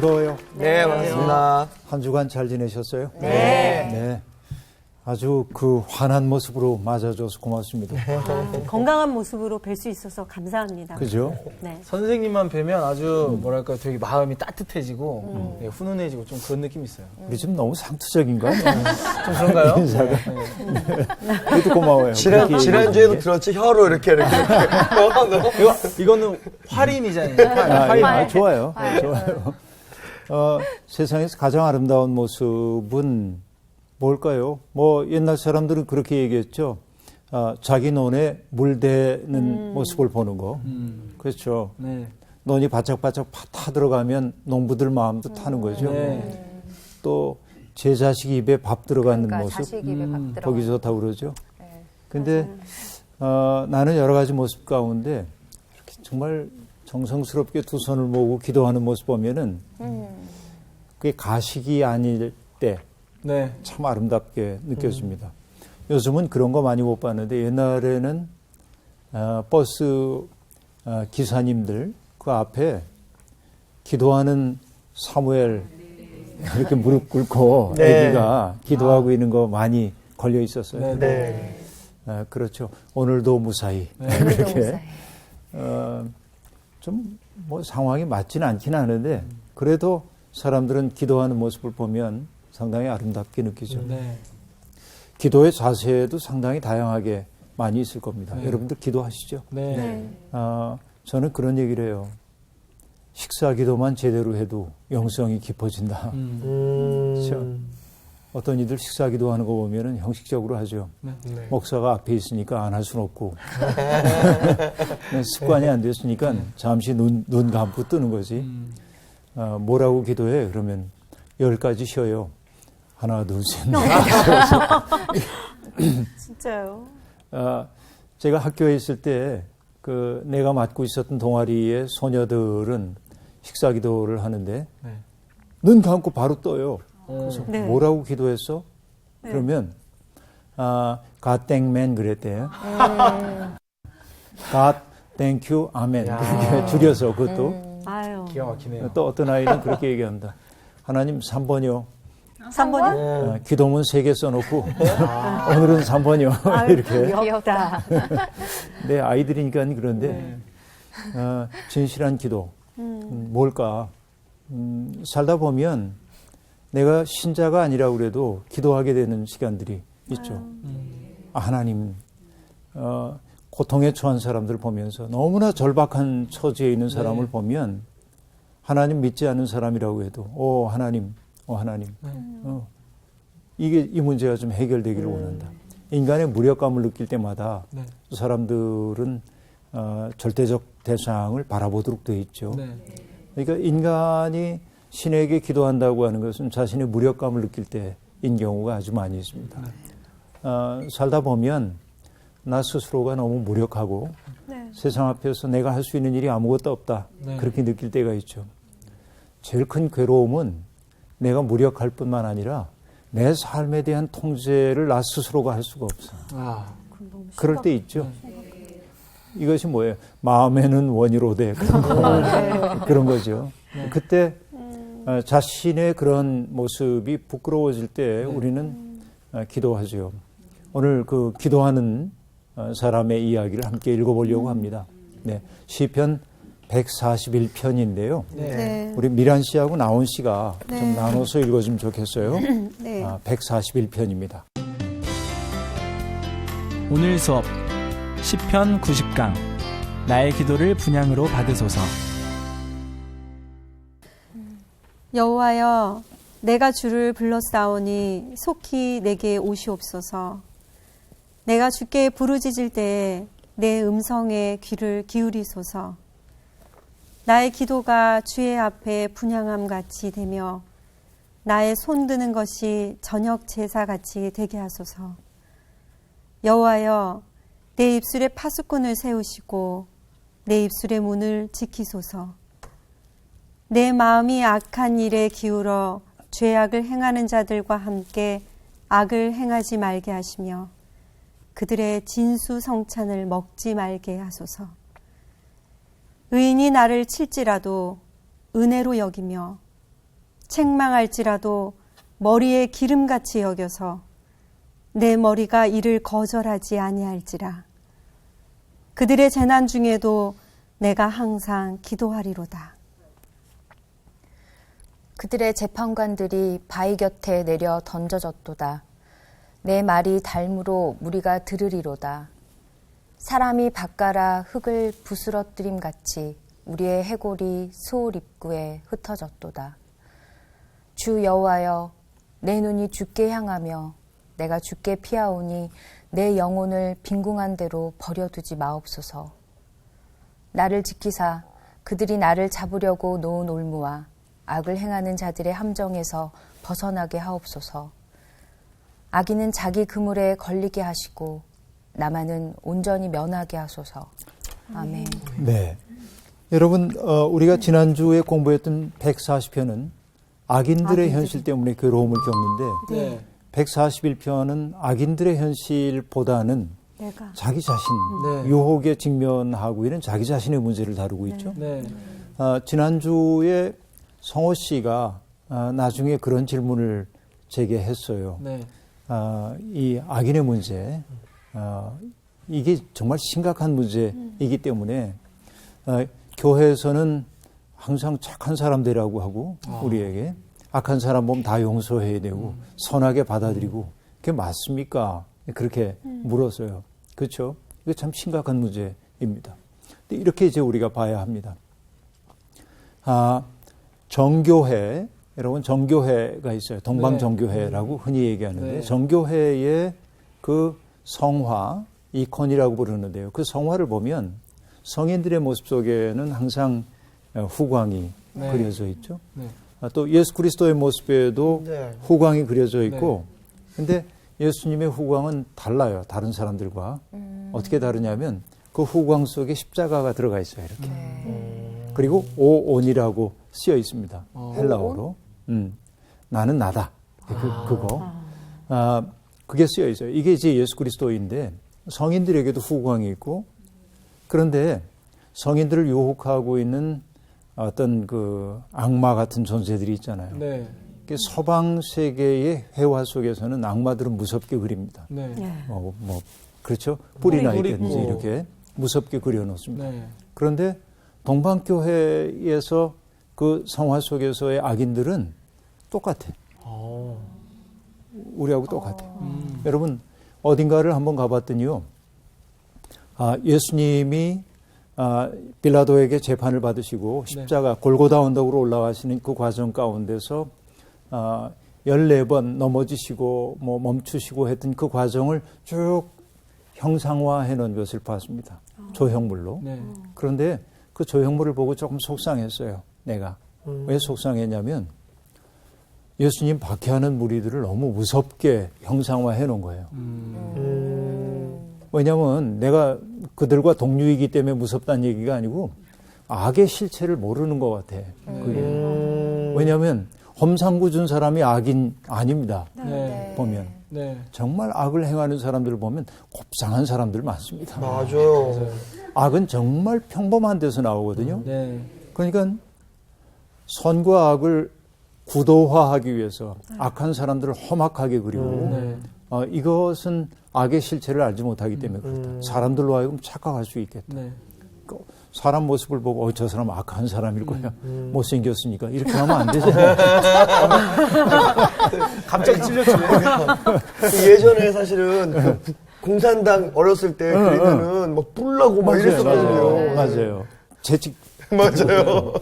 반가워요. 네, 반갑습니다. 한 주간 잘 지내셨어요? 네. 네. 아주 그 환한 모습으로 맞아줘서 고맙습니다. 건강한 모습으로 뵐 수 있어서 감사합니다. 그죠? 네. 선생님만 뵈면 아주 뭐랄까 되게 마음이 따뜻해지고 네, 훈훈해지고 좀 그런 느낌이 있어요. 우리 좀 너무 상투적인 거 아니에요? 좀 그런가요? 인사가. 그래도 고마워요. 지난주에도 들었지? 혀로 이렇게. 이거는 활인이잖아요. 좋아요. 좋아요. 세상에서 가장 아름다운 모습은 뭘까요? 뭐 옛날 사람들은 그렇게 얘기했죠. 자기 논에 물대는 모습을 보는 거. 그렇죠. 네. 논이 바짝바짝 타 들어가면 농부들 마음도 타는 거죠. 네. 또 제 자식 입에 밥 들어가는 모습. 자식 입에 밥 들어가는 보기 좋다 그러죠. 네. 근데 나는 여러 가지 모습 가운데 이렇게 정말 정성스럽게 두 손을 모으고 기도하는 모습 보면은 그게 가식이 아닐 때 네. 참 아름답게 느껴집니다. 요즘은 그런 거 많이 못 봤는데 옛날에는 버스 기사님들 그 앞에 기도하는 사무엘 이렇게 무릎 꿇고 네. 애기가 기도하고 있는 거 많이 걸려 있었어요. 네. 네. 그렇죠. 오늘도 무사히 오늘도 그렇게 무사히. 좀 뭐 상황이 맞지는 않긴 하는데 그래도 사람들은 기도하는 모습을 보면 상당히 아름답게 느끼죠. 네. 기도의 자세도 상당히 다양하게 많이 있을 겁니다. 네. 여러분들 기도하시죠? 네. 네. 저는 그런 얘기를 해요. 식사 기도만 제대로 해도 영성이 깊어진다. 그렇죠? 어떤 이들 식사 기도하는 거 보면은 형식적으로 하죠. 네. 목사가 앞에 있으니까 안 할 수는 없고 습관이 안 됐으니까 잠시 눈 감고 뜨는 거지. 뭐라고 기도해? 그러면 10가지 쉬어요. 하나, 둘, 셋, 넷. 진짜요. 제가 학교에 있을 때 내가 맡고 있었던 동아리의 소녀들은 식사 기도를 하는데 네. 눈 감고 바로 떠요. 그래서 네. 뭐라고 기도했어? 네. 그러면 God thank man 그랬대요. God thank you, amen. 그렇게 줄여서 그것도. 아유. 기가 막히네요. 또 어떤 아이는 그렇게 얘기합니다. 하나님 3번이요. 3번이요? 기도문 3개 써놓고 오늘은 3번이요. 이렇게. 귀엽다. 네, 아이들이니까 그런데 진실한 기도 뭘까? 살다 보면 내가 신자가 아니라고 그래도 기도하게 되는 시간들이 있죠. 하나님 고통에 처한 사람들 보면서 너무나 절박한 처지에 있는 사람을 보면 하나님 믿지 않는 사람이라고 해도 하나님 이게 이 문제가 좀 해결되기를 원한다. 인간의 무력감을 느낄 때마다 사람들은 절대적 대상을 바라보도록 되어 있죠. 네. 그러니까 인간이 신에게 기도한다고 하는 것은 자신의 무력감을 느낄 때인 경우가 아주 많이 있습니다. 살다 보면 나 스스로가 너무 무력하고 네. 세상 앞에서 내가 할 수 있는 일이 아무것도 없다. 네. 그렇게 느낄 때가 있죠. 제일 큰 괴로움은 내가 무력할 뿐만 아니라 내 삶에 대한 통제를 나 스스로가 할 수가 없어. 그럴 때 있죠. 이것이 뭐예요? 마음에는 원이로되 그런 거죠. 그때 자신의 그런 모습이 부끄러워질 때 우리는 기도하죠. 오늘 그 기도하는 사람의 이야기를 함께 읽어보려고 합니다. 네, 시편 141편인데요. 네. 우리 미란 씨하고 나온 씨가 네. 좀 나눠서 읽어주면 좋겠어요. 네. 141편입니다. 오늘 수업 시편 90강 나의 기도를 분향으로 받으소서. 여호와여, 내가 주를 불렀사오니 속히 내게 오시옵소서. 내가 주께 부르짖을 때에 내 음성에 귀를 기울이소서. 나의 기도가 주의 앞에 분향함 같이 되며 나의 손드는 것이 저녁 제사 같이 되게 하소서. 여호와여, 내 입술에 파수꾼을 세우시고 내 입술의 문을 지키소서. 내 마음이 악한 일에 기울어 죄악을 행하는 자들과 함께 악을 행하지 말게 하시며 그들의 진수성찬을 먹지 말게 하소서. 의인이 나를 칠지라도 은혜로 여기며 책망할지라도 머리에 기름같이 여겨서 내 머리가 이를 거절하지 아니할지라. 그들의 재난 중에도 내가 항상 기도하리로다. 그들의 재판관들이 바위 곁에 내려 던져졌도다. 내 말이 달무로 무리가 들으리로다. 사람이 밭가라 흙을 부스러뜨림 같이 우리의 해골이 수올 입구에 흩어졌도다. 주 여호와여, 내 눈이 주께 향하며 내가 주께 피하오니 내 영혼을 빈궁한 대로 버려두지 마옵소서. 나를 지키사 그들이 나를 잡으려고 놓은 올무와 악을 행하는 자들의 함정에서 벗어나게 하옵소서. 악인은 자기 그물에 걸리게 하시고 나만은 온전히 면하게 하소서. 아멘. 네. 여러분, 우리가 지난주에 공부했던 140편은 악인들의 현실 때문에 괴로움을 겪는데 네. 141편은 악인들의 현실보다는 내가 자기 자신, 네. 유혹에 직면하고 있는 자기 자신의 문제를 다루고 있죠. 네. 지난주에 성호 씨가 나중에 그런 질문을 제기했어요. 네. 이 악인의 문제, 이게 정말 심각한 문제이기 때문에 교회에서는 항상 착한 사람들이라고 하고 우리에게 악한 사람 보면 다 용서해야 되고 선하게 받아들이고 그게 맞습니까? 그렇게 물었어요. 그렇죠? 이거 참 심각한 문제입니다. 근데 이렇게 이제 우리가 봐야 합니다. 정교회, 여러분 정교회가 있어요. 동방정교회라고 흔히 얘기하는데 네. 정교회의 그 성화, 이콘이라고 부르는데요. 그 성화를 보면 성인들의 모습 속에는 항상 후광이 네. 그려져 있죠. 네. 또 예수 그리스도의 모습에도 네. 후광이 그려져 있고 근데 예수님의 후광은 달라요. 다른 사람들과. 어떻게 다르냐면 그 후광 속에 십자가가 들어가 있어요. 이렇게. 그리고 오온이라고 쓰여 있습니다. 헬라어로. 나는 나다. 그거. 그게 쓰여 있어요. 이게 이제 예수 그리스도인데 성인들에게도 후광이 있고 그런데 성인들을 유혹하고 있는 어떤 그 악마 같은 존재들이 있잖아요. 네. 서방 세계의 회화 속에서는 악마들은 무섭게 그립니다. 네. 그렇죠? 뿔이나 뿔 있든지 있고. 이렇게 무섭게 그려놓습니다. 네. 그런데 동방교회에서 그 성화 속에서의 악인들은 똑같아. 우리하고 똑같아요. 여러분 어딘가를 한번 가봤더니요. 예수님이 빌라도에게 재판을 받으시고 십자가 골고다 언덕으로 올라가시는 그 과정 가운데서 14번 넘어지시고 멈추시고 했던 그 과정을 쭉 형상화해 놓은 것을 봤습니다. 조형물로. 네. 그런데 그 조형물을 보고 조금 속상했어요. 내가. 왜 속상했냐면 예수님 박해하는 무리들을 너무 무섭게 형상화해 놓은 거예요. 왜냐하면 내가 그들과 동료이기 때문에 무섭다는 얘기가 아니고 악의 실체를 모르는 것 같아. 그게. 왜냐하면 험상구 준 사람이 악인 아닙니다. 네. 보면. 네. 정말 악을 행하는 사람들을 보면 곱상한 사람들 많습니다. 맞아요. 악은 정말 평범한 데서 나오거든요. 네. 그러니까 선과 악을 구도화하기 위해서 악한 사람들을 험악하게 그리고 네. 이것은 악의 실체를 알지 못하기 때문에 그렇다. 사람들로 하여금 착각할 수 있겠다. 네. 사람 모습을 보고 저 사람 악한 사람일 거야. 못생겼으니까 이렇게 하면 안 되잖아요. 갑자기 찔렸죠. 예전에 사실은 그 공산당 어렸을 때 그리면은 막 뿔나고 막 이랬었거든요. 맞아요. 재직 맞아요.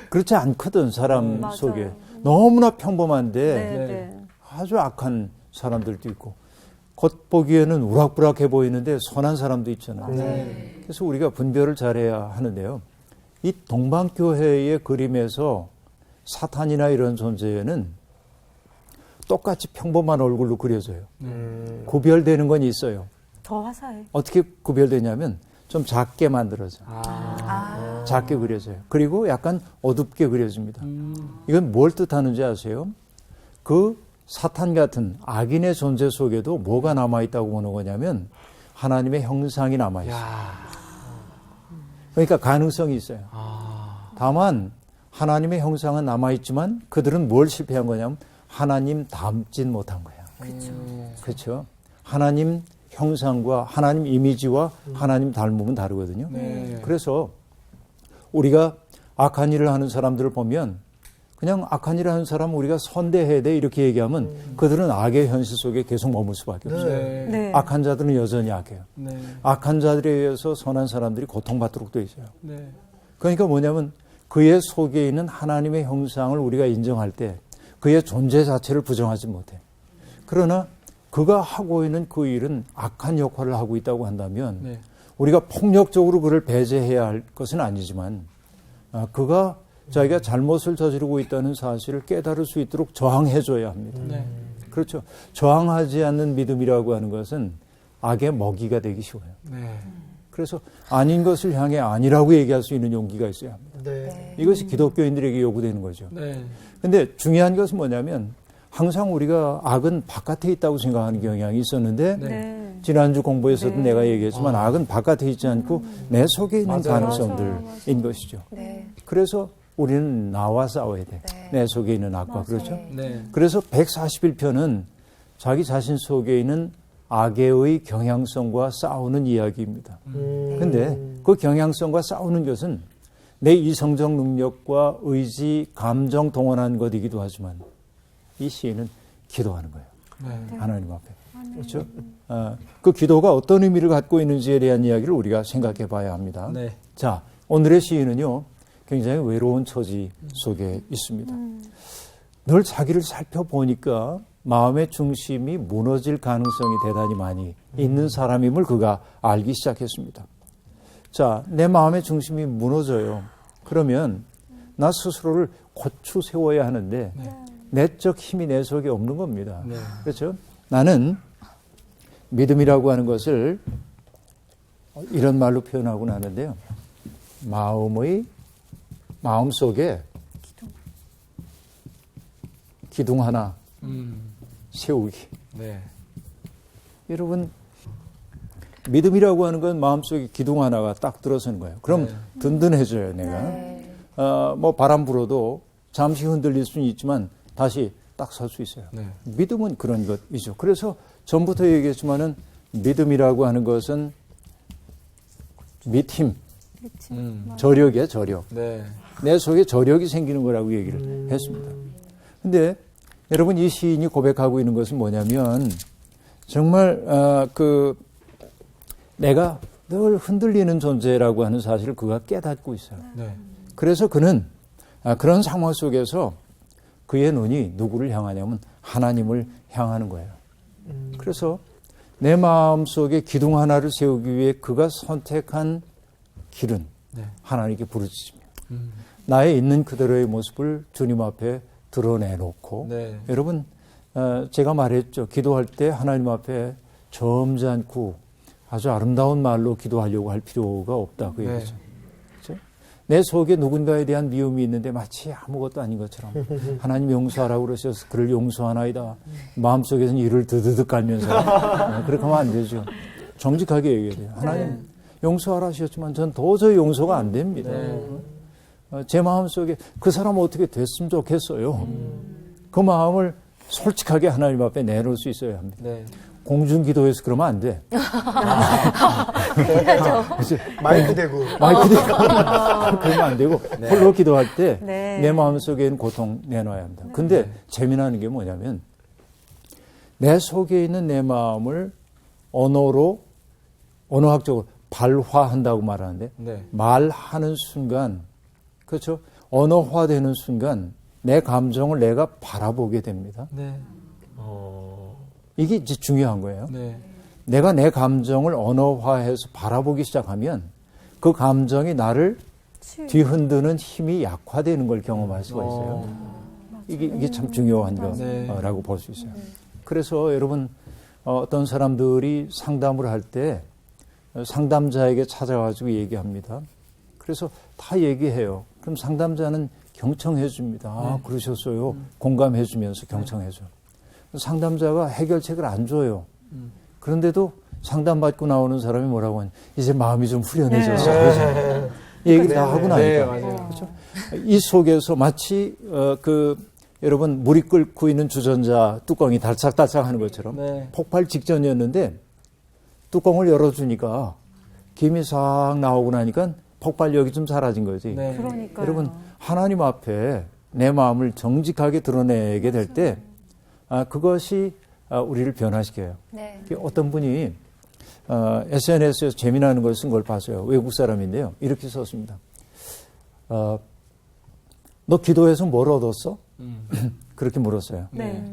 그렇지 않거든 사람 맞아요. 속에 너무나 평범한데 네. 아주 악한 사람들도 있고 겉보기에는 우락부락해 보이는데 선한 사람도 있잖아요. 네. 그래서 우리가 분별을 잘해야 하는데요. 이 동방교회의 그림에서 사탄이나 이런 존재는 똑같이 평범한 얼굴로 그려져요. 구별되는 건 있어요. 더 화사해. 어떻게 구별되냐면 좀 작게 만들어져. 작게 그려져요. 그리고 약간 어둡게 그려집니다. 이건 뭘 뜻하는지 아세요? 그 사탄 같은 악인의 존재 속에도 뭐가 남아있다고 보는 거냐면 하나님의 형상이 남아있어요. 그러니까 가능성이 있어요. 다만 하나님의 형상은 남아있지만 그들은 뭘 실패한 거냐면 하나님 닮진 못한 거예요. 그렇죠. 하나님 형상과 하나님 이미지와 하나님 닮음은 다르거든요. 네. 그래서 우리가 악한 일을 하는 사람들을 보면 그냥 악한 일을 하는 사람은 우리가 선대해야 돼 이렇게 얘기하면 그들은 악의 현실 속에 계속 머물 수밖에 없어요. 네. 네. 악한 자들은 여전히 악해요. 네. 악한 자들에 의해서 선한 사람들이 고통받도록 되어 있어요. 네. 그러니까 뭐냐면 그의 속에 있는 하나님의 형상을 우리가 인정할 때 그의 존재 자체를 부정하지 못해. 그러나 그가 하고 있는 그 일은 악한 역할을 하고 있다고 한다면 네. 우리가 폭력적으로 그를 배제해야 할 것은 아니지만 그가 자기가 잘못을 저지르고 있다는 사실을 깨달을 수 있도록 저항해줘야 합니다. 네. 그렇죠. 저항하지 않는 믿음이라고 하는 것은 악의 먹이가 되기 쉬워요. 네. 그래서 아닌 것을 향해 아니라고 얘기할 수 있는 용기가 있어야 합니다. 네. 이것이 기독교인들에게 요구되는 거죠. 네. 근데 중요한 것은 뭐냐면 항상 우리가 악은 바깥에 있다고 생각하는 경향이 있었는데 네. 지난주 공부에서도 내가 얘기했지만 악은 바깥에 있지 않고 내 속에 있는 가능성들인 것이죠. 네. 그래서 우리는 나와 싸워야 돼. 네. 내 속에 있는 악과. 그렇죠? 네. 그래서 141편은 자기 자신 속에 있는 악의 경향성과 싸우는 이야기입니다. 근데 그 경향성과 싸우는 것은 내 이성적 능력과 의지, 감정 동원한 것이기도 하지만 이 시인은 기도하는 거예요. 네. 하나님 앞에. 그렇죠? 그 기도가 어떤 의미를 갖고 있는지에 대한 이야기를 우리가 생각해 봐야 합니다. 네. 자, 오늘의 시인은요, 굉장히 외로운 처지 속에 있습니다. 늘 자기를 살펴보니까 마음의 중심이 무너질 가능성이 대단히 많이 있는 사람임을 그가 알기 시작했습니다. 자, 내 마음의 중심이 무너져요. 그러면 나 스스로를 고추 세워야 하는데 내적 힘이 내 속에 없는 겁니다. 네. 그렇죠? 나는 믿음이라고 하는 것을 이런 말로 표현하곤 하는데요. 마음 속에 기둥 하나 세우기. 네. 여러분, 믿음이라고 하는 건 마음속에 기둥 하나가 딱 들어서는 거예요. 그럼 네. 든든해져요, 내가. 뭐 바람 불어도 잠시 흔들릴 수는 있지만 다시 딱 설 수 있어요. 네. 믿음은 그런 것이죠. 그래서 전부터 얘기했지만은 믿음이라고 하는 것은 힘, 저력이에요, 저력. 네. 내 속에 저력이 생기는 거라고 얘기를 했습니다. 근데 여러분, 이 시인이 고백하고 있는 것은 뭐냐면 정말 내가 늘 흔들리는 존재라고 하는 사실을 그가 깨닫고 있어요. 네. 그래서 그는 그런 상황 속에서 그의 눈이 누구를 향하냐면 하나님을 향하는 거예요. 그래서 내 마음속에 기둥 하나를 세우기 위해 그가 선택한 길은 네. 하나님께 부르짖습니다. 나의 있는 그대로의 모습을 주님 앞에 드러내놓고 네. 여러분, 제가 말했죠. 기도할 때 하나님 앞에 점잖고 아주 아름다운 말로 기도하려고 할 필요가 없다. 그 얘기죠. 그렇죠? 내 속에 누군가에 대한 미움이 있는데 마치 아무것도 아닌 것처럼 하나님 용서하라고 그러셔서 그를 용서하나이다. 마음속에서는 이를 드드득 깔면서 그렇게 하면 안 되죠. 정직하게 얘기해야 돼요. 하나님 용서하라 하셨지만 전 도저히 용서가 안 됩니다. 제 마음속에 그 사람 어떻게 됐으면 좋겠어요. 그 마음을 솔직하게 하나님 앞에 내놓을 수 있어야 합니다. 네. 공중기도에서 그러면 안 돼. 마이크 대고. 그러면 안 되고 홀로 기도할 때 네. 내 마음속에 있는 고통 내놔야 합니다. 근데 재미나는 게 뭐냐면 내 속에 있는 내 마음을 언어학적으로 발화한다고 말하는데 네. 말하는 순간, 그렇죠? 언어화되는 순간 내 감정을 내가 바라보게 됩니다. 네. 이게 이제 중요한 거예요. 네. 내가 내 감정을 언어화해서 바라보기 시작하면 그 감정이 나를 뒤흔드는 힘이 약화되는 걸 경험할 수가 있어요. 이게 참 중요한 거라고 볼 수 있어요. 그래서 여러분, 어떤 사람들이 상담을 할 때 상담자에게 찾아가지고 얘기합니다. 그래서 다 얘기해요. 그럼 상담자는 경청해 줍니다. 아, 그러셨어요. 공감해 주면서 경청해 줘요. 상담자가 해결책을 안 줘요. 그런데도 상담받고 나오는 사람이 뭐라고 하냐. 이제 마음이 좀 후련해져서. 얘기 다 하고 나니까. 네, 맞아요. 그렇죠? 이 속에서 마치 여러분 물이 끓고 있는 주전자 뚜껑이 달싹달싹 하는 것처럼 네. 폭발 직전이었는데 뚜껑을 열어주니까 김이 싹 나오고 나니까 폭발력이 좀 사라진 거지. 네. 그러니까요. 여러분 하나님 앞에 내 마음을 정직하게 드러내게 될 때 그것이 우리를 변화시켜요. 네. 어떤 분이 SNS에서 재미나는 걸 쓴 걸 봤어요. 외국 사람인데요. 이렇게 썼습니다. 너 기도해서 뭘 얻었어? 그렇게 물었어요. 네.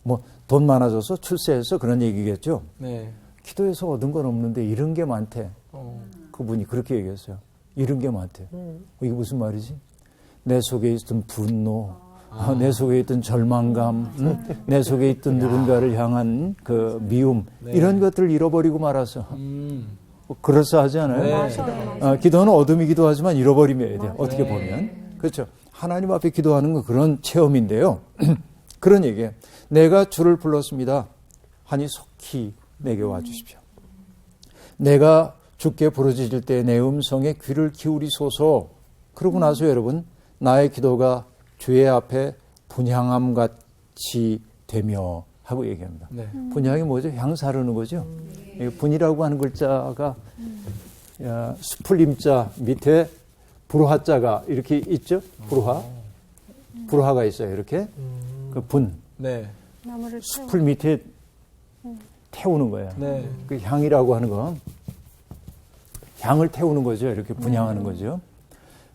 뭐 돈 많아져서 출세해서 그런 얘기겠죠. 네. 기도해서 얻은 건 없는데 이런 게 많대. 어. 그분이 그렇게 얘기했어요. 이런 게 많대. 이게 무슨 말이지? 내 속에 있던 분노, 내 속에 있던 절망감, 내 속에 있던 누군가를 향한 그 미움, 네. 이런 것들을 잃어버리고 말아서. 그럴싸하지 않아요? 네. 기도는 어둠이기도 하지만 잃어버리면 돼요. 어떻게 보면. 그렇죠. 하나님 앞에 기도하는 건 그런 체험인데요. 그런 얘기예요. 내가 주를 불렀습니다. 하니 속히 내게 와주십시오. 내가 주께 부르짖을 때 내 음성에 귀를 기울이소서. 그러고 나서 여러분 나의 기도가 주의 앞에 분향함 같이 되며 하고 얘기합니다. 네. 분향이 뭐죠? 향 사르는 거죠. 분이라고 하는 글자가 수풀림자 밑에 불화자가 이렇게 있죠. 불화가 있어요. 이렇게 그 분, 네. 나무를 수풀 밑에 태우는 거예요. 네. 그 향이라고 하는 건 향을 태우는 거죠. 이렇게 분향하는 거죠.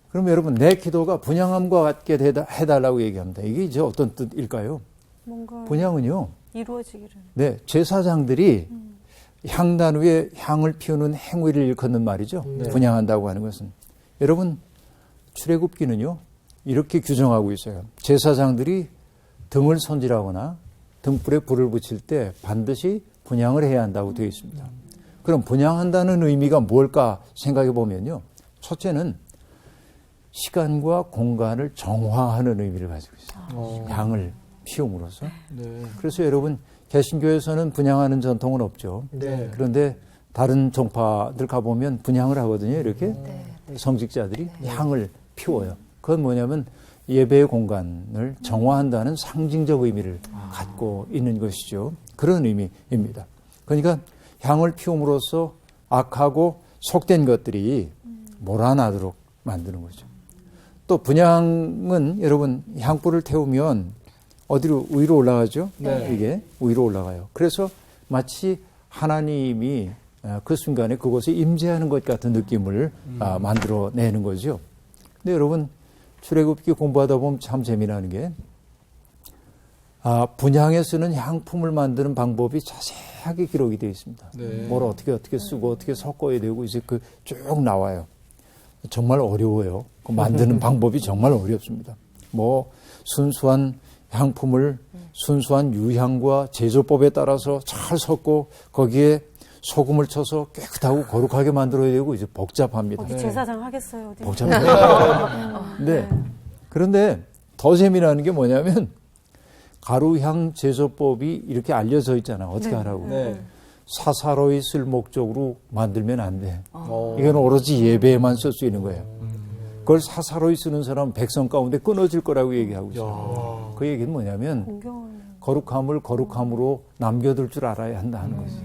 그럼 여러분 내 기도가 분향함과 같게 해달라고 얘기합니다. 이게 이제 어떤 뜻일까요? 뭔가 분향은요. 이루어지기를. 네, 제사장들이 향단 위에 향을 피우는 행위를 일컫는 말이죠. 분향한다고 하는 것은. 여러분 출애굽기는요. 이렇게 규정하고 있어요. 제사장들이 등을 손질하거나 등불에 불을 붙일 때 반드시 분향을 해야 한다고 되어 있습니다. 그럼 분향한다는 의미가 뭘까 생각해 보면요. 첫째는 시간과 공간을 정화하는 의미를 가지고 있어요. 향을 피움으로써. 네. 그래서 여러분 개신교에서는 분향하는 전통은 없죠. 네. 그런데 다른 종파들 가보면 분향을 하거든요. 이렇게 성직자들이 향을 피워요. 그건 뭐냐면 예배의 공간을 정화한다는 상징적 의미를 갖고 있는 것이죠. 그런 의미입니다. 그러니까 향을 피움으로써 악하고 속된 것들이 몰아나도록 만드는 거죠. 또 분향은 여러분 향불을 태우면 어디로 위로 올라가죠? 네. 이게 위로 올라가요. 그래서 마치 하나님이 그 순간에 그곳에 임재하는 것 같은 느낌을 만들어내는 거죠. 근데 여러분 출애굽기 공부하다 보면 참 재미나는 게 분향에 쓰는 향품을 만드는 방법이 자세하게 기록이 되어 있습니다. 네. 뭘 어떻게 쓰고 어떻게 섞어야 되고 이제 그 쭉 나와요. 정말 어려워요. 그 만드는 방법이 정말 어렵습니다. 뭐 순수한 향품을 순수한 유향과 제조법에 따라서 잘 섞고 거기에 소금을 쳐서 깨끗하고 거룩하게 만들어야 되고 이제 복잡합니다. 어디 제사장 하겠어요. 어디. 복잡합니다. 네. 그런데 더 재미나는 게 뭐냐면 가루향 제조법이 이렇게 알려져 있잖아. 어떻게 하라고. 네. 사사로이 쓸 목적으로 만들면 안 돼. 어. 이건 오로지 예배에만 쓸 수 있는 거예요. 그걸 사사로이 쓰는 사람은 백성 가운데 끊어질 거라고 얘기하고 있어요. 그 얘기는 뭐냐면 공경하네요. 거룩함을 거룩함으로 남겨둘 줄 알아야 한다는 거지.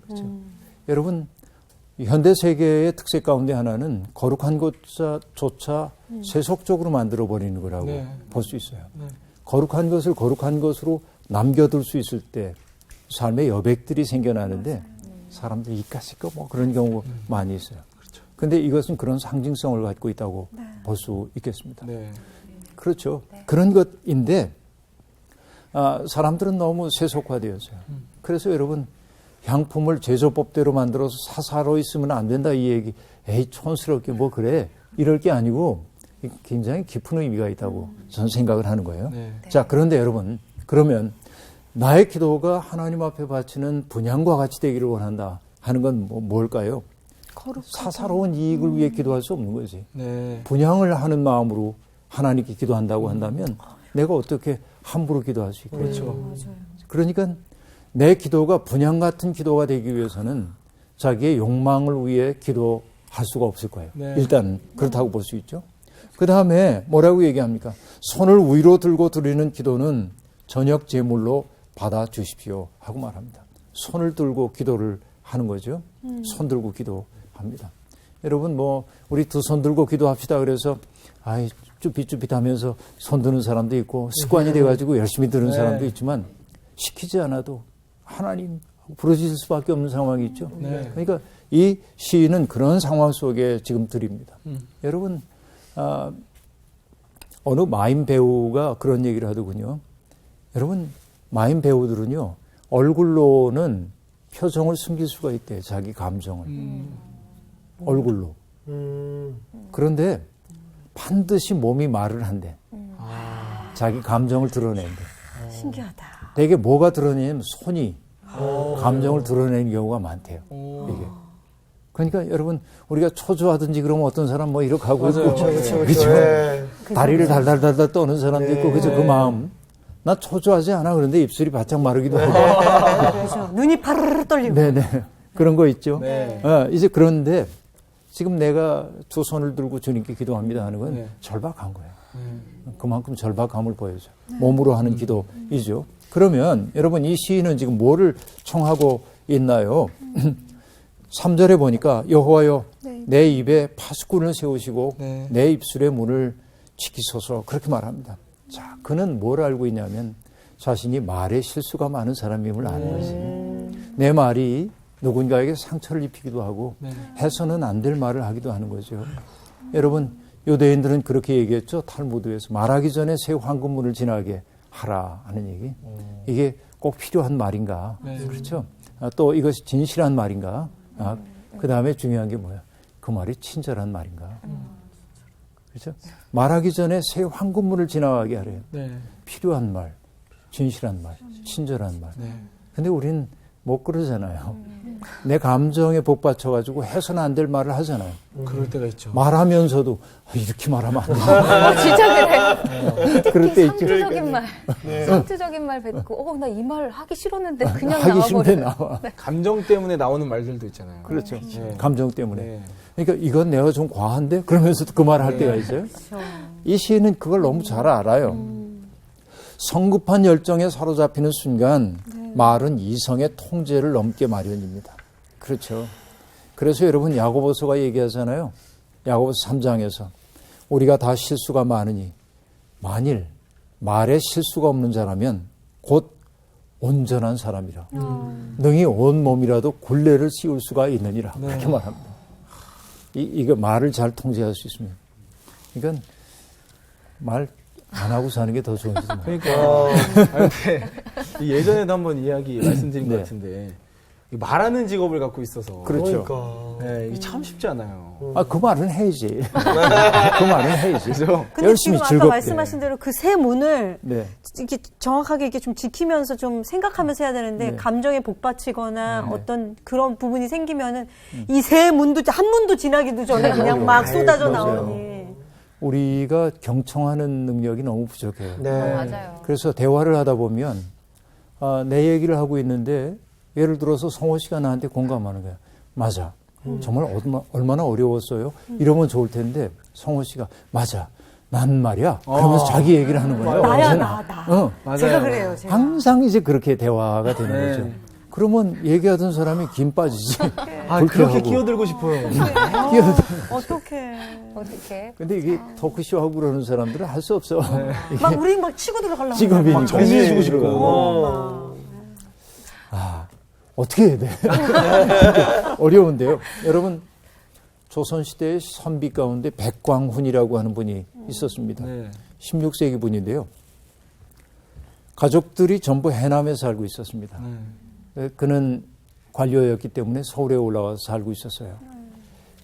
그렇죠? 여러분 현대 세계의 특색 가운데 하나는 거룩한 것조차 세속적으로 만들어 버리는 거라고 네. 볼 수 있어요. 네. 거룩한 것을 거룩한 것으로 남겨둘 수 있을 때 삶의 여백들이 생겨나는데 사람들이 이까짓거 뭐 그런 경우가 많이 있어요. 그런데 이것은 그런 상징성을 갖고 있다고 볼 수 있겠습니다. 네. 그렇죠. 그런 것인데 사람들은 너무 세속화되었어요. 그래서 여러분 향품을 제조법대로 만들어서 사사로이 쓰면 안 된다 이 얘기. 에이 촌스럽게 뭐 그래 이럴 게 아니고 굉장히 깊은 의미가 있다고 저는 생각을 하는 거예요. 네. 자 그런데 여러분 그러면 나의 기도가 하나님 앞에 바치는 분향과 같이 되기를 원한다 하는 건 뭘까요? 사사로운 이익을 위해 기도할 수 없는 거지. 네. 분향을 하는 마음으로 하나님께 기도한다고 한다면 내가 어떻게 함부로 기도할 수 있겠죠. 맞아요. 그러니까 내 기도가 분향 같은 기도가 되기 위해서는 자기의 욕망을 위해 할 수가 없을 거예요. 네. 일단 그렇다고 볼 수 있죠. 그 다음에 뭐라고 얘기합니까? 손을 위로 들고 드리는 기도는 저녁 제물로 받아 주십시오 하고 말합니다. 손을 들고 기도를 하는 거죠. 손 들고 기도합니다. 여러분 뭐 우리 두 손 들고 기도합시다 그래서 아이 쭈삣쭈삣하면서 손 드는 사람도 있고 습관이 돼가지고 열심히 드는 사람도 있지만 시키지 않아도 하나님 부르짖을 수밖에 없는 상황이 있죠. 그러니까 이 시인은 그런 상황 속에 지금 드립니다. 여러분 어느 마임 배우가 그런 얘기를 하더군요. 여러분 마임 배우들은요 얼굴로는 표정을 숨길 수가 있대요. 자기 감정을 얼굴로. 그런데 반드시 몸이 말을 한대. 자기 감정을 드러낸대. 신기하다. 되게 뭐가 드러내냐면 손이 감정을 드러내는 경우가 많대요. 이게. 그러니까 여러분 우리가 초조하든지 그러면 어떤 사람 뭐 이렇게 하고 있고 그렇죠. 다리를 달달달달 떠는 사람도 있고 그죠. 그 마음. 나 초조하지 않아. 그런데 입술이 바짝 마르기도 하고. 그렇죠. 눈이 파르르 떨리고. 네네. 그런 거 있죠. 네. 이제 그런데 지금 내가 두 손을 들고 주님께 기도합니다 하는 건 절박한 거예요. 그만큼 절박함을 보여줘. 몸으로 하는 기도이죠. 그러면 여러분 이 시인은 지금 뭐를 청하고 있나요? 3절에 보니까 여호와여 내 입에 파수꾼을 세우시고 내 입술의 문을 지키소서 그렇게 말합니다. 자, 그는 뭘 알고 있냐면 자신이 말에 실수가 많은 사람임을 아는 거지. 내 말이 누군가에게 상처를 입히기도 하고 해서는 안 될 말을 하기도 하는 거죠. 여러분 유대인들은 그렇게 얘기했죠. 탈무드에서 말하기 전에 새 황금문을 지나게 하라 하는 얘기. 이게 꼭 필요한 말인가? 그렇죠. 또 이것이 진실한 말인가? 그 다음에 중요한 게 뭐야? 그 말이 친절한 말인가? 그렇죠? 말하기 전에 새 황금문을 지나가게 하래요. 필요한 말, 진실한 말, 친절한 말. 근데 우리는 못 그러잖아요. 내 감정에 복받쳐가지고 해서는 안 될 말을 하잖아요. 그럴 때가 있죠. 말하면서도 이렇게 말하면 안 된다. 진짜 그래. 그럴 때 있죠. 상투적인 말. 상투적인 말 뱉고 나 이 말 하기 싫었는데 그냥 하기 싫은데 나와버려. 나와. 감정 때문에 나오는 말들도 있잖아요. 그렇죠. 네. 감정 때문에. 네. 그러니까 이건 내가 좀 과한데? 그러면서도 그 말을 할 때가 있어요. 이 시인은 그걸 너무 잘 알아요. 성급한 열정에 사로잡히는 순간 말은 이성의 통제를 넘게 마련입니다. 그렇죠. 그래서 여러분 야고보서가 얘기하잖아요. 야고보서 3장에서 우리가 다 실수가 많으니 만일 말에 실수가 없는 자라면 곧 온전한 사람이라. 능히 온 몸이라도 굴레를 씌울 수가 있느니라. 그렇게 말합니다. 이거 말을 잘 통제할 수 있으면. 그러니까 말 안 하고 사는 게 더 좋은지. 그러니까. 예전에도 한번 이야기 말씀드린 것 같은데 말하는 직업을 갖고 있어서. 그렇죠. 네, 이게 참 쉽지 않아요. 그 말은 해야지. 그 말은 해야지. 그죠? 근데 열심히 지금 아까 즐겁게. 말씀하신 대로 그 세 문을 네. 이렇게 정확하게 이렇게 좀 지키면서 좀 생각하면서 해야 되는데 감정에 복받치거나 어떤 그런 부분이 생기면은 이 세 문도 한 문도 지나기도 전에 그냥 막 쏟아져 나오니. 우리가 경청하는 능력이 너무 부족해요. 맞아요. 그래서 대화를 하다 보면 내 얘기를 하고 있는데 예를 들어서 성호 씨가 나한테 공감하는 거야. 맞아. 정말 얼마나 어려웠어요. 이러면 좋을 텐데 성호 씨가 맞아. 난 말이야. 그러면서 자기 얘기를 하는 거예요. 나야 언제나. 나. 맞아요. 제가 그래요. 제가. 항상 이제 그렇게 대화가 되는 거죠. 그러면 얘기하던 사람이 김 빠지지. 그렇게 끼어들고 싶어요. 어떡해. 근데 이게 토크쇼하고 그러는 사람들은 할 수 없어. 막 우리 막 치고 들어가려고. 직업이니까. 막 정리해주고 싶고. 어떻게 해야 돼? 어려운데요. 여러분, 조선시대의 선비 가운데 백광훈이라고 하는 분이 있었습니다. 16세기 분인데요. 가족들이 전부 해남에 살고 있었습니다. 그는 관료였기 때문에 서울에 올라와서 살고 있었어요.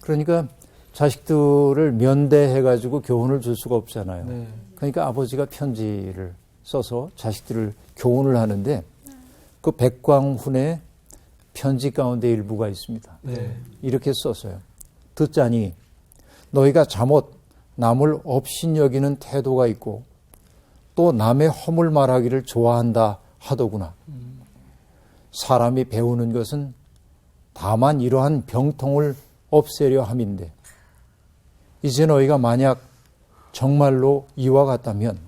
그러니까 자식들을 면대해가지고 교훈을 줄 수가 없잖아요. 그러니까 아버지가 편지를 써서 자식들을 교훈을 하는데 그 백광훈의 편지 가운데 일부가 있습니다. 이렇게 썼어요. 듣자니 너희가 잘못 남을 업신여기는 태도가 있고 또 남의 허물 말하기를 좋아한다 하더구나. 사람이 배우는 것은 다만 이러한 병통을 없애려 함인데 이제 너희가 만약 정말로 이와 같다면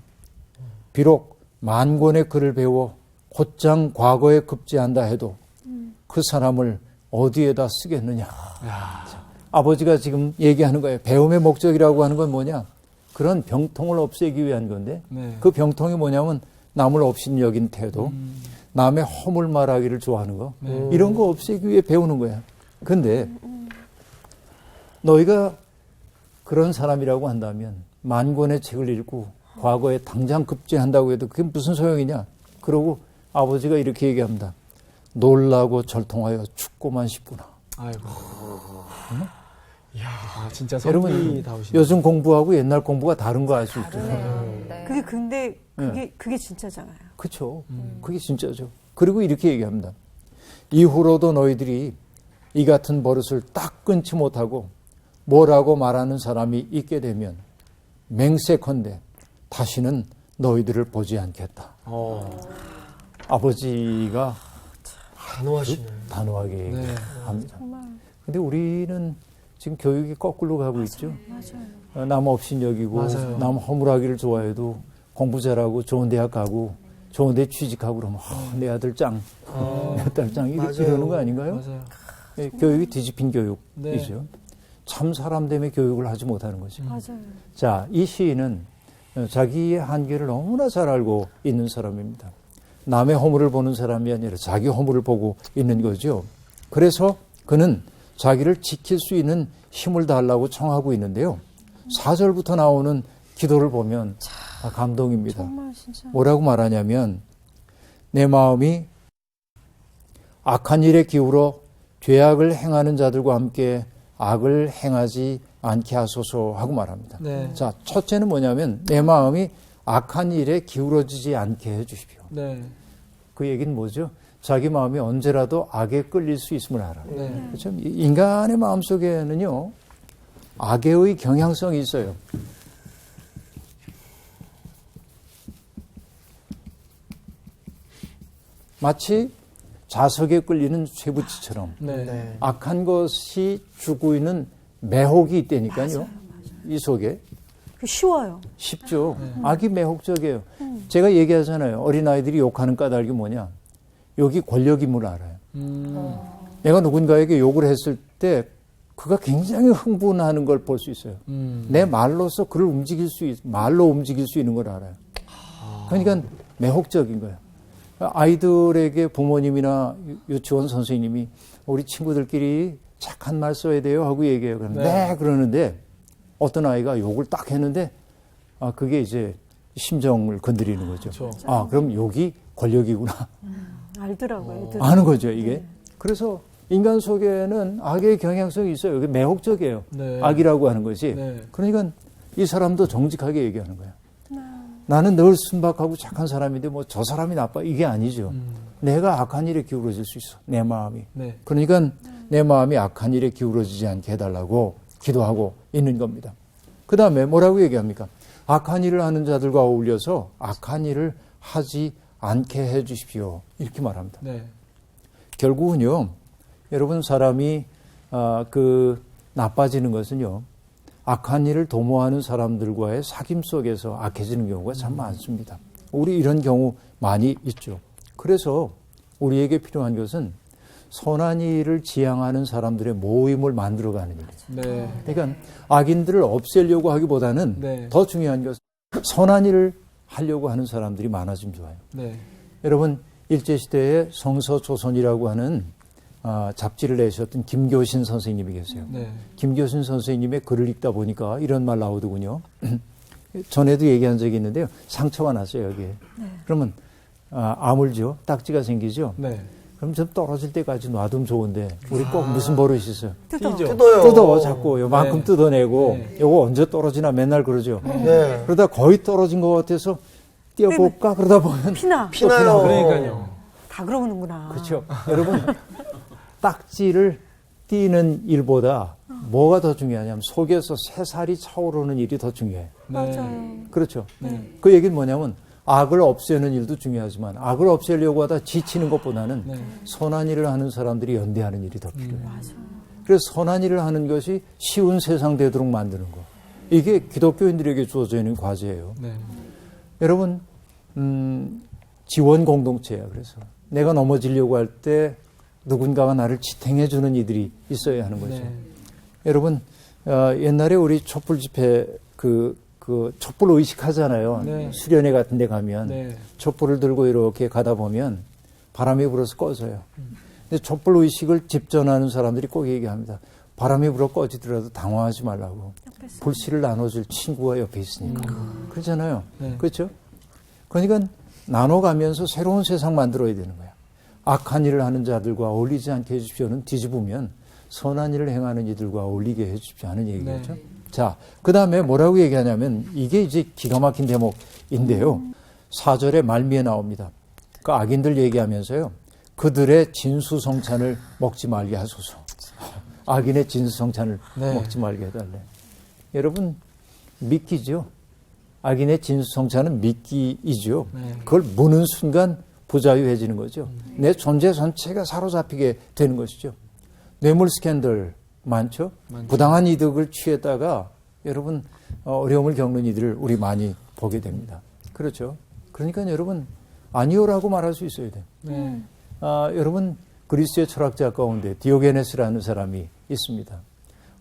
비록 만 권의 글을 배워 곧장 과거에 급제한다 해도 그 사람을 어디에다 쓰겠느냐. 자, 아버지가 지금 얘기하는 거예요. 배움의 목적이라고 하는 건 뭐냐. 그런 병통을 없애기 위한 건데 네. 그 병통이 뭐냐면 남을 업신여긴 태도, 남의 허물 말하기를 좋아하는 거, 이런 거 없애기 위해 배우는 거야. 근데 너희가 그런 사람이라고 한다면 만 권의 책을 읽고 과거에 당장 급제한다고 해도 그게 무슨 소용이냐. 그러고 아버지가 이렇게 얘기합니다. 놀라고 절통하여 죽고만 싶구나. 아이고. 이야, 진짜 여러분, 성품이 다우시네. 요즘 공부하고 옛날 공부가 다른 거 알 수 있죠. 네. 그게 근데 그게 진짜잖아요. 그렇죠. 그게 진짜죠. 그리고 이렇게 얘기합니다. 이후로도 너희들이 이 같은 버릇을 딱 끊지 못하고 뭐라고 말하는 사람이 있게 되면 맹세컨대 다시는 너희들을 보지 않겠다. 아버지가 단호하시네. 단호하게 네. 얘기합니다. 근데 우리는 지금 교육이 거꾸로 가고 있죠. 남 없인 여기고 맞아요. 남 허물하기를 좋아해도 공부 잘하고 좋은 대학 가고 좋은 데 취직하고 그러면 내 아들 짱, 내 딸 짱 이러는 거 아닌가요? 맞아요. 예, 교육이 뒤집힌 교육이죠. 네. 참 사람 때문에 교육을 하지 못하는 거죠. 맞아요. 자, 이 시인은 자기의 한계를 너무나 잘 알고 있는 사람입니다. 남의 허물을 보는 사람이 아니라 자기 허물을 보고 있는 거죠. 그래서 그는 자기를 지킬 수 있는 힘을 달라고 청하고 있는데요. 4절부터 나오는 기도를 보면 감동입니다. 정말 진짜. 뭐라고 말하냐면 내 마음이 악한 일에 기울어 죄악을 행하는 자들과 함께 악을 행하지 않게 하소서 하고 말합니다. 네. 자, 첫째는 뭐냐면 내 마음이 악한 일에 기울어지지 않게 해 주십시오. 네. 그 얘기는 뭐죠? 자기 마음이 언제라도 악에 끌릴 수 있음을 알아요. 네. 그렇죠? 인간의 마음속에는요. 악의 경향성이 있어요. 마치 자석에 끌리는 쇠붙이처럼 네. 악한 것이 주고 있는 매혹이 있다니까요. 이 속에. 쉬워요. 쉽죠. 악이 매혹적이에요. 제가 얘기하잖아요. 어린아이들이 욕하는 까닭이 뭐냐. 욕이 권력임을 알아요. 내가 누군가에게 욕을 했을 때 그가 굉장히 흥분하는 걸 볼 수 있어요. 내 말로서 그를 말로 움직일 수 있는 걸 알아요. 그러니까 매혹적인 거예요. 아이들에게 부모님이나 유치원 선생님이 우리 친구들끼리 착한 말 써야 돼요 하고 얘기해요. 그럼 네 그러는데 어떤 아이가 욕을 딱 했는데 그게 이제 심정을 건드리는 거죠. 그렇죠. 그럼 욕이 권력이구나. 알더라고요. 애들은. 아는 거죠, 이게. 그래서 인간 속에는 악의 경향성이 있어요. 이게 매혹적이에요. 네. 악이라고 하는 것이. 네. 그러니까 이 사람도 정직하게 얘기하는 거예요. 나는 늘 순박하고 착한 사람인데 뭐 저 사람이 나빠 이게 아니죠. 내가 악한 일에 기울어질 수 있어. 내 마음이. 네. 그러니까 내 마음이 악한 일에 기울어지지 않게 해달라고 기도하고 있는 겁니다. 그 다음에 뭐라고 얘기합니까? 악한 일을 하는 자들과 어울려서 악한 일을 하지 않게 해 주십시오. 이렇게 말합니다. 네. 결국은요, 여러분 사람이 나빠지는 것은요, 악한 일을 도모하는 사람들과의 사귐 속에서 악해지는 경우가 참 많습니다. 우리 이런 경우 많이 있죠. 그래서 우리에게 필요한 것은 선한 일을 지향하는 사람들의 모임을 만들어가는 일이에요. 네. 그러니까 악인들을 없애려고 하기보다는 네. 더 중요한 것은 선한 일을 하려고 하는 사람들이 많아지면 좋아요. 네. 여러분 일제시대에 성서조선이라고 하는 잡지를 내셨던 김교신 선생님이 계세요. 네. 김교신 선생님의 글을 읽다 보니까 이런 말 나오더군요. 전에도 얘기한 적이 있는데요. 상처가 났어요 여기에. 그러면 아물죠. 딱지가 생기죠. 네. 그럼 좀 떨어질 때까지 놔두면 좋은데 우리 꼭 무슨 버릇이 있어요. 튀죠. 뜯어요. 자꾸 요만큼 네. 뜯어내고 네. 요거 언제 떨어지나 맨날 그러죠. 네. 그러다 거의 떨어진 것 같아서 띄워볼까 그러다 보면 피나. 피나요. 그러니까요. 다 그러는구나. 그렇죠. 여러분 딱지를 띄는 일보다 뭐가 더 중요하냐면 속에서 새살이 차오르는 일이 더 중요해요. 네. 맞아요. 그렇죠. 그 얘기는 뭐냐면 악을 없애는 일도 중요하지만 악을 없애려고 하다 지치는 것보다는 선한 일을 하는 사람들이 연대하는 일이 더 필요해요. 그래서 선한 일을 하는 것이 쉬운 세상 되도록 만드는 거. 이게 기독교인들에게 주어져 있는 과제예요. 여러분, 지원 공동체야. 그래서 내가 넘어지려고 할 때 누군가가 나를 지탱해 주는 이들이 있어야 하는 거죠. 여러분, 옛날에 우리 촛불 집회 그 촛불 의식 하잖아요. 수련회 같은 데 가면 촛불을 들고 이렇게 가다 보면 바람이 불어서 꺼져요. 근데 촛불 의식을 집전하는 사람들이 꼭 얘기합니다. 바람이 불어 꺼지더라도 당황하지 말라고. 불씨를 나눠줄 친구가 옆에 있으니까. 그렇잖아요. 그렇죠? 그러니까 나눠가면서 새로운 세상 만들어야 되는 거야. 악한 일을 하는 자들과 어울리지 않게 해주십시오는 뒤집으면 선한 일을 행하는 이들과 어울리게 해주십시오 하는 얘기겠죠. 자, 그 다음에 뭐라고 얘기하냐면 이게 이제 기가 막힌 대목인데요. 4절에 말미에 나옵니다. 그 악인들 얘기하면서요. 그들의 진수성찬을 먹지 말게 하소서. 악인의 진수성찬을 먹지 말게 해달래. 여러분, 미끼죠. 악인의 진수성찬은 미끼이죠. 그걸 무는 순간 부자유해지는 거죠. 내 존재 전체가 사로잡히게 되는 것이죠. 뇌물 스캔들 많죠? 부당한 이득을 취했다가 여러분 어려움을 겪는 이들을 우리 많이 보게 됩니다. 그렇죠? 그러니까 여러분 아니오라고 말할 수 있어야 돼요. 여러분 그리스의 철학자 가운데 디오게네스라는 사람이 있습니다.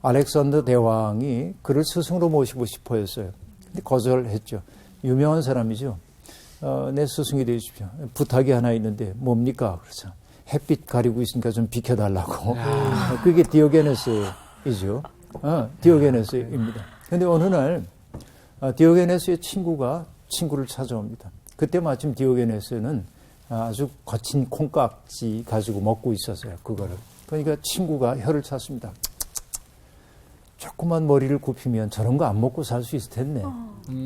알렉산더 대왕이 그를 스승으로 모시고 싶어 했어요. 근데 거절했죠. 유명한 사람이죠. 내 스승이 되십시오. 부탁이 하나 있는데 뭡니까? 그래서 햇빛 가리고 있으니까 좀 비켜달라고. 그게 디오게네스이죠. 디오게네스입니다. 그런데 어느 날 디오게네스의 친구가 친구를 찾아옵니다. 그때 마침 디오게네스는 아주 거친 콩깍지 가지고 먹고 있었어요. 그거를. 그러니까 친구가 혀를 찼습니다. 조그만 머리를 굽히면 저런 거 안 먹고 살 수 있을 텐데.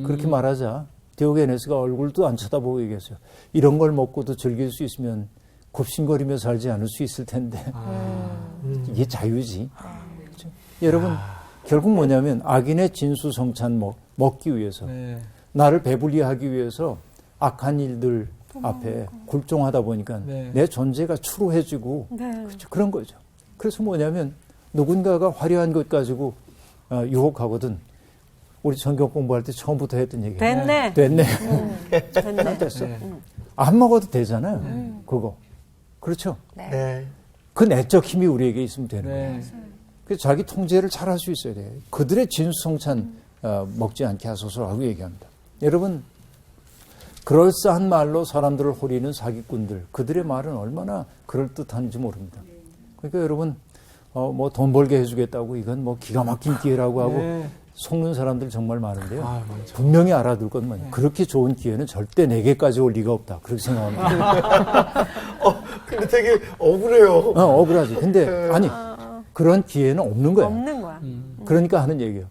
그렇게 말하자 디오게네스가 얼굴도 안 쳐다보고 얘기했어요. 이런 걸 먹고도 즐길 수 있으면 굽신거리며 살지 않을 수 있을 텐데. 이게 자유지. 그렇죠? 여러분 결국 뭐냐면 악인의 진수성찬 먹기 위해서 나를 배불리하기 위해서 악한 일들 앞에 굴종하다 보니까 내 존재가 추로해지고 그렇죠? 그런 거죠. 그래서 뭐냐면 누군가가 화려한 것 가지고 유혹하거든. 우리 성경 공부할 때 처음부터 했던 얘기. 됐네. 됐네. 됐어. 안 먹어도 되잖아요. 그거. 그렇죠? 네. 그 내적 힘이 우리에게 있으면 되는 거예요. 그래서 자기 통제를 잘 할 수 있어야 돼요. 그들의 진수성찬 먹지 않게 하소서라고 얘기합니다. 여러분 그럴싸한 말로 사람들을 호리는 사기꾼들, 그들의 말은 얼마나 그럴듯한지 모릅니다. 그러니까 여러분 뭐 돈 벌게 해주겠다고 이건 뭐 기가 막힌 기회라고 하고 속는 사람들 정말 많은데요. 분명히 알아둘 것만 그렇게 좋은 기회는 절대 내게까지 올 리가 없다. 그렇게 생각합니다. 근데 되게 억울해요. 억울하지. 근데 아니 그런 기회는 없는 거야. 없는 거야. 그러니까 하는 얘기예요.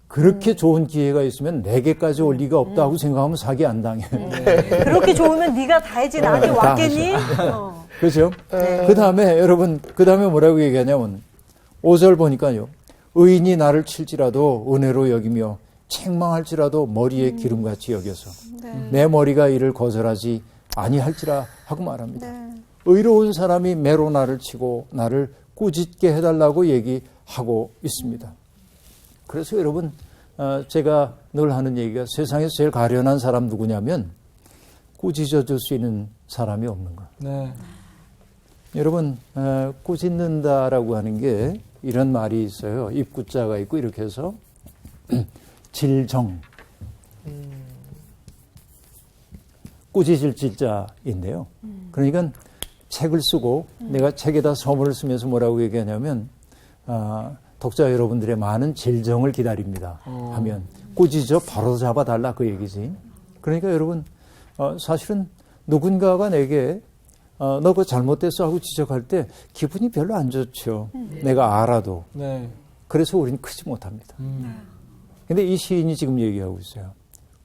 그렇게 좋은 기회가 있으면 내게까지 올 리가 없다고 생각하면 사기 안 당해. 그렇게 좋으면 네가 다 해지 나한테 왔겠니? 그렇죠? 그 다음에 여러분 그 다음에 뭐라고 얘기하냐면 5절 보니까요. 의인이 나를 칠지라도 은혜로 여기며 책망할지라도 머리에 기름같이 여겨서 내 머리가 이를 거절하지 아니할지라 하고 말합니다. 의로운 사람이 매로 나를 치고 나를 꾸짖게 해달라고 얘기하고 있습니다. 그래서 여러분 제가 늘 하는 얘기가 세상에서 제일 가련한 사람 누구냐면 꾸짖어 줄 수 있는 사람이 없는 거예요. 여러분 꾸짖는다라고 하는 게 이런 말이 있어요. 입구자가 있고 이렇게 해서 질정 꾸짖을 질자인데요. 그러니까 책을 쓰고 내가 책에다 서문을 쓰면서 뭐라고 얘기하냐면 독자 여러분들의 많은 질정을 기다립니다 하면 꾸짖어 바로 잡아달라 그 얘기지. 그러니까 여러분 사실은 누군가가 내게 너 그거 잘못됐어 하고 지적할 때 기분이 별로 안 좋죠. 내가 알아도. 그래서 우리는 크지 못합니다. 근데 이 시인이 지금 얘기하고 있어요.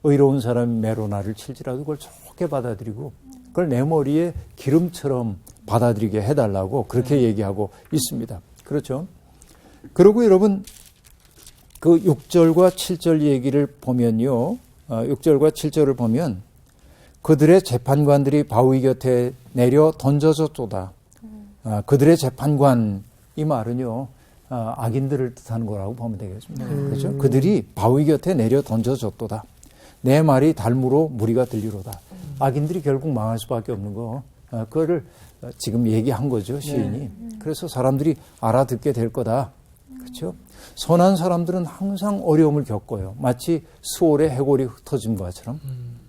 의로운 사람이 매로 나를 칠지라도 그걸 좋게 받아들이고 그걸 내 머리에 기름처럼 받아들이게 해달라고 그렇게 얘기하고 있습니다. 그렇죠? 그리고 여러분 그 6절과 7절 얘기를 보면요. 6절과 7절을 보면 그들의 재판관들이 바위 곁에 내려 던져졌도다. 그들의 재판관, 이 말은요, 악인들을 뜻하는 거라고 보면 되겠습니다. 그렇죠? 그들이 바위 곁에 내려 던져졌도다. 내 말이 달무로 무리가 들리로다. 악인들이 결국 망할 수밖에 없는 거, 그거를 지금 얘기한 거죠, 시인이. 그래서 사람들이 알아듣게 될 거다. 그렇죠? 선한 사람들은 항상 어려움을 겪어요. 마치 수월의 해골이 흩어진 것처럼.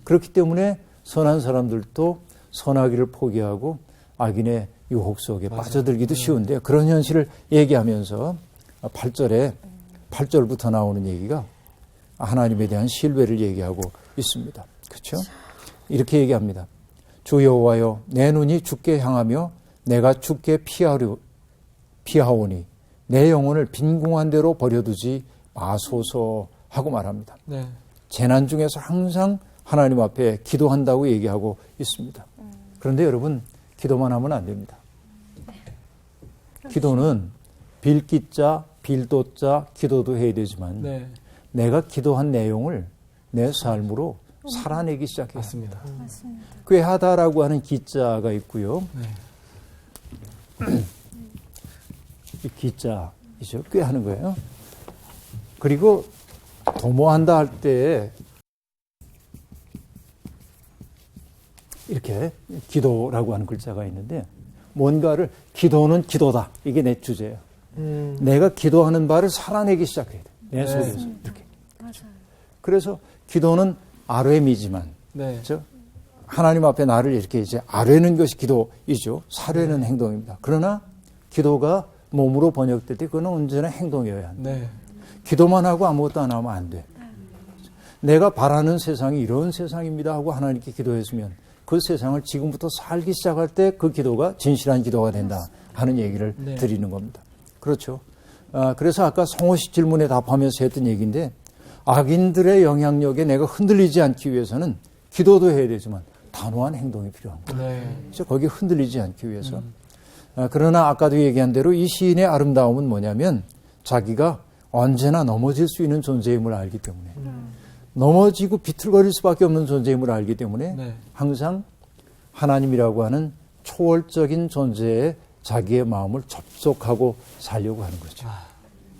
그렇기 때문에 선한 사람들도 선하기를 포기하고 악인의 유혹 속에 빠져들기도 쉬운데, 그런 현실을 얘기하면서 8절부터 나오는 얘기가 하나님에 대한 신뢰를 얘기하고 있습니다. 그렇죠? 이렇게 얘기합니다. 주 여호와여, 내 눈이 주께 향하며 내가 주께 피하오니 내 영혼을 빈궁한 대로 버려두지 마소서 하고 말합니다. 네. 재난 중에서 항상 하나님 앞에 기도한다고 얘기하고 있습니다. 그런데 여러분, 기도만 하면 안 됩니다. 기도는 빌기자, 빌도자, 기도도 해야 되지만 네. 내가 기도한 내용을 내 삶으로 살아내기 시작했습니다. 맞습니다. 꾀하다라고 하는 기자가 있고요. 이 기자이죠. 꾀하는 거예요. 그리고 도모한다 할 때 이렇게 기도라고 하는 글자가 있는데, 뭔가를, 기도는 기도다. 이게 내 주제예요. 내가 기도하는 바를 살아내기 시작해야 돼. 내 속에서. 이렇게. 맞아요. 그래서 기도는 아뢰미지만, 네. 그렇죠? 하나님 앞에 나를 이렇게 이제 아뢰는 것이 기도이죠. 사뢰는 행동입니다. 그러나 기도가 몸으로 번역될 때 그건 언제나 행동이어야 한다. 네. 기도만 하고 아무것도 안 하면 안 돼. 내가 바라는 세상이 이런 세상입니다 하고 하나님께 기도했으면 그 세상을 지금부터 살기 시작할 때 그 기도가 진실한 기도가 된다 하는 얘기를 네. 드리는 겁니다. 그렇죠. 그래서 아까 성호씨 질문에 답하면서 했던 얘기인데, 악인들의 영향력에 내가 흔들리지 않기 위해서는 기도도 해야 되지만 단호한 행동이 필요한 거예요. 네. 그래서 거기에 흔들리지 않기 위해서. 그러나 아까도 얘기한 대로 이 시인의 아름다움은 뭐냐면, 자기가 언제나 넘어질 수 있는 존재임을 알기 때문에, 넘어지고 비틀거릴 수밖에 없는 존재임을 알기 때문에 네. 항상 하나님이라고 하는 초월적인 존재에 자기의 마음을 접속하고 살려고 하는 거죠.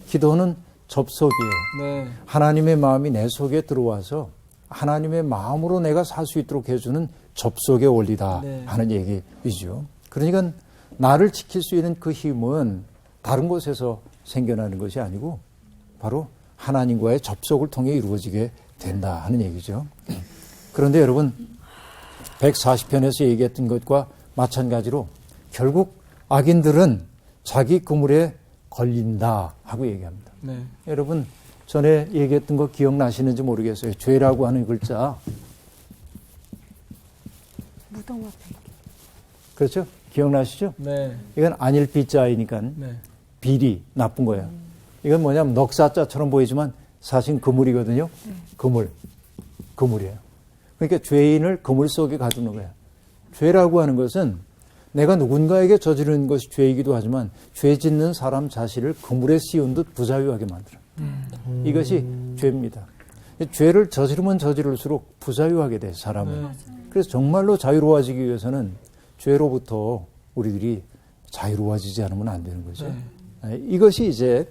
기도는 접속이에요. 네. 하나님의 마음이 내 속에 들어와서 하나님의 마음으로 내가 살 수 있도록 해주는 접속의 원리다 네. 하는 얘기이죠. 그러니까 나를 지킬 수 있는 그 힘은 다른 곳에서 생겨나는 것이 아니고 바로 하나님과의 접속을 통해 이루어지게 된다 하는 얘기죠. 그런데 여러분, 140편에서 얘기했던 것과 마찬가지로 결국 악인들은 자기 그물에 걸린다 하고 얘기합니다. 네. 여러분, 전에 얘기했던 거 기억나시는지 모르겠어요. 죄라고 하는 글자. 무덤 앞에. 그렇죠? 기억나시죠? 네. 이건 안일 비자이니까 네. 비리, 나쁜 거예요. 이건 뭐냐면 넉사자처럼 보이지만 사실 그물이거든요. 그물이에요. 그러니까 죄인을 그물 속에 가두는 거예요. 죄라고 하는 것은 내가 누군가에게 저지르는 것이 죄이기도 하지만 죄 짓는 사람 자신을 그물에 씌운 듯 부자유하게 만들어요. 이것이 죄입니다. 죄를 저지르면 저지를수록 부자유하게 돼, 사람은. 그래서 정말로 자유로워지기 위해서는 죄로부터 우리들이 자유로워지지 않으면 안 되는 거죠. 이것이 이제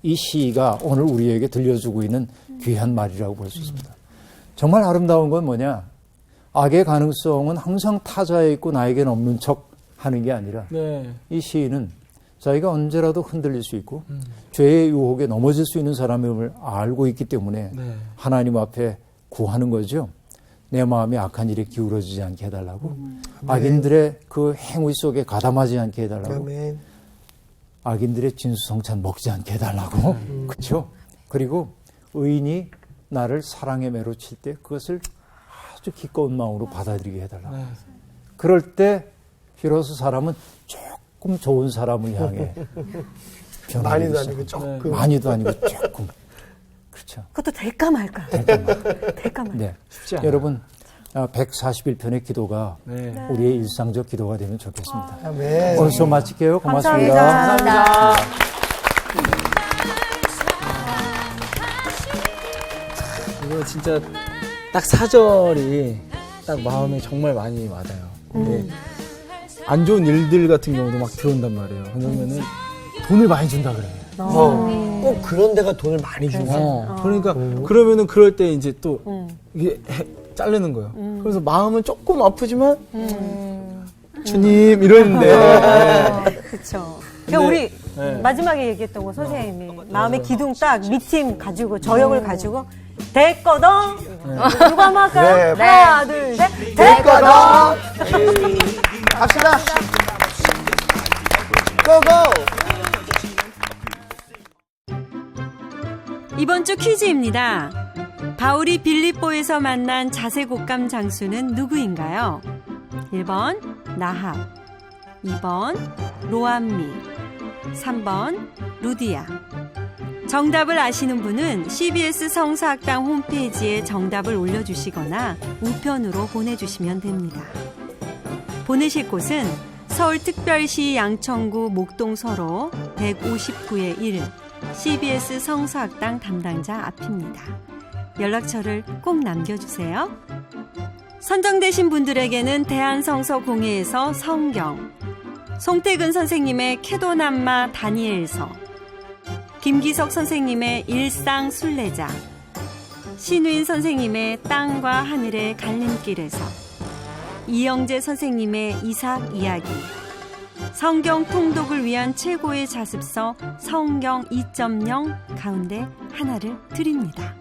이 시가 오늘 우리에게 들려주고 있는 귀한 말이라고 볼 수 있습니다. 정말 아름다운 건 뭐냐? 악의 가능성은 항상 타자에 있고 나에게는 없는 척 하는 게 아니라 네. 이 시인은 자기가 언제라도 흔들릴 수 있고 죄의 유혹에 넘어질 수 있는 사람임을 알고 있기 때문에 네. 하나님 앞에 구하는 거죠. 내 마음이 악한 일에 기울어지지 않게 해달라고, 악인들의 그 행위 속에 가담하지 않게 해달라고, 아멘. 악인들의 진수성찬 먹지 않게 해달라고. 그렇죠? 그리고 의인이 나를 사랑에 매로칠 때 그것을 아주 기꺼운 마음으로 받아들이게 해달라고. 네. 그럴 때 비로소 사람은 조금 좋은 사람을 향해 변하게 많이도 되죠. 아니고 조금. 많이도 아니고 조금. 그렇죠. 그것도 될까 말까. 될까 말까. 네. 쉽지 않아요. 여러분, 141편의 기도가 네. 우리의 일상적 기도가 되면 좋겠습니다. 아멘. 오늘 수업 마칠게요. 고맙습니다. 감사합니다. 이거 진짜 딱 4절이 딱 마음에 정말 많이 와닿아요. 근데 안 좋은 일들 같은 경우도 막 들어온단 말이에요. 그러면은 돈을 많이 준다 그래요. 꼭 그런 데가 돈을 많이 주고. 그러니까 그러면은 그럴 때 이제 또 이게 자르는 거예요. 그래서 마음은 조금 아프지만 주님 이러는데 그렇죠. 근데- 우리 네. 마지막에 얘기했던 거 선생님이 마음의 기둥 딱 밑팀 가지고 저역을 가지고 됐거든. 누가 막아? 네. 하나 둘 셋. 됐거든. 갑시다. 고고. 이번 주 퀴즈입니다. 바울이 빌립보에서 만난 자색옥감 장수는 누구인가요? 1번 나합, 2번 로암미, 3번 루디아. 정답을 아시는 분은 CBS 성사학당 홈페이지에 정답을 올려주시거나 우편으로 보내주시면 됩니다. 보내실 곳은 서울특별시 양천구 목동서로 159의 1 CBS 성사학당 담당자 앞입니다. 연락처를 꼭 남겨주세요. 선정되신 분들에게는 대한성서공회에서 성경, 송태근 선생님의 캐도남마 다니엘서, 김기석 선생님의 일상 순례자, 신우인 선생님의 땅과 하늘의 갈림길에서, 이영재 선생님의 이삭 이야기, 성경 통독을 위한 최고의 자습서 성경 2.0 가운데 하나를 드립니다.